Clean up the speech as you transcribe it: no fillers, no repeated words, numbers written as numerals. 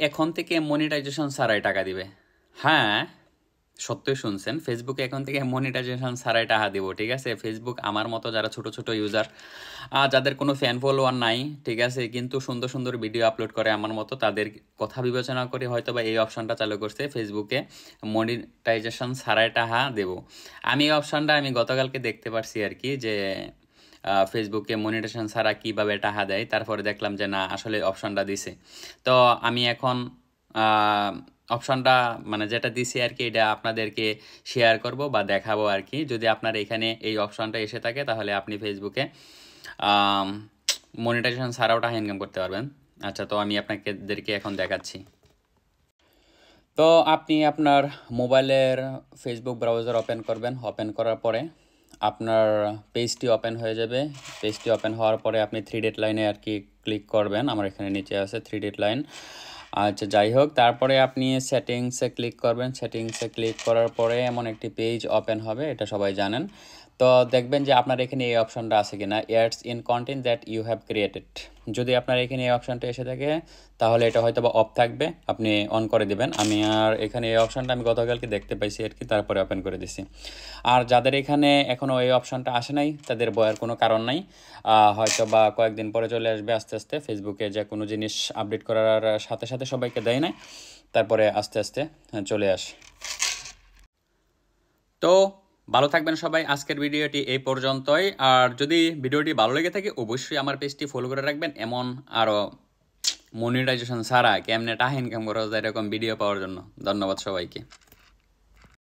এখন থেকে মনিটাইজেশন ছাড়াই টাকা দিবে। হ্যাঁ, সত্যই শুনছেন, ফেসবুকে এখন থেকে মনিটাইজেশন ছাড়াই টাকা দিব। ঠিক আছে, ফেসবুক আমার মতো যারা ছোট ছোট ইউজার, যাদের কোনো ফ্যান ফলোয়ার নাই, ঠিক আছে, কিন্তু সুন্দর সুন্দর ভিডিও আপলোড করে আমার মতো, তাদের কথা বিবেচনা করে হয়তো বা এই অপশানটা চালু করছে, ফেসবুকে মনিটাইজেশন ছাড়াই টাকা দেব। আমি এই অপশানটা আমি গতকালকে দেখতে পারছি আর কি, যে ফেসবুকে মনিটাইজেশন ছাড়া কীভাবে টাকা দেয়। তারপরে দেখলাম যে না, আসলে অপশানটা দিছে। তো আমি এখন অপশানটা মানে যেটা দিছি আর কি, এটা আপনাদেরকে শেয়ার করব বা দেখাবো আর কি। যদি আপনার এখানে এই অপশানটা এসে থাকে তাহলে আপনি ফেসবুকে মনিটাইজেশন ছাড়াও টাকা ইনকাম করতে পারবেন। আচ্ছা, তো আমি আপনাদেরকে এখন দেখাচ্ছি। তো আপনি আপনার মোবাইলের ফেসবুক ব্রাউজার ওপেন করবেন। ওপেন করার পরে আপনার পেজটি ওপেন হয়ে যাবে। পেজটি ওপেন হওয়ার পরে আপনি 3 ডট লাইনে আর কি ক্লিক করবেন। আমার এখানে নিচে আছে 3 ডট লাইন। আচ্ছা, যাই হোক, তারপরে আপনি সেটিংসে ক্লিক করবেন। সেটিংসে ক্লিক করার পরে এমন একটি পেজ ওপেন হবে, এটা সবাই জানেন। তো দেখবেন যে আপনার এখানে এই অপশানটা আছে কিনা, ads in content that you have created. যদি আপনার এখানে এই অপশানটা এসে থাকে তাহলে এটা হয়তো বা অফ থাকবে, আপনি অন করে দেবেন। আমি আর এখানে এই অপশানটা আমি গতকালকে দেখতে পাইছি আর কি, তারপরে ওপেন করে দিছি। আর যাদের এখানে এখনও এই অপশানটা আসে নাই তাদের ভয়ের কোনো কারণ নাই, হয়তো বা কয়েকদিন পরে চলে আসবে আস্তে আস্তে। ফেসবুকে যে কোনো জিনিস আপডেট করার সাথে সাথে সবাইকে দেয় না, তারপরে আস্তে আস্তে চলে আসে। তো ভালো থাকবেন সবাই। আজকের ভিডিওটি এই পর্যন্তই। আর যদি ভিডিওটি ভালো লেগে থাকে অবশ্যই আমার পেজটি ফলো করে রাখবেন, এমন আরও মনিটাইজেশন ছাড়া কেমনে টাকা ইনকাম করা যায় এরকম ভিডিও পাওয়ার জন্য। ধন্যবাদ সবাইকে।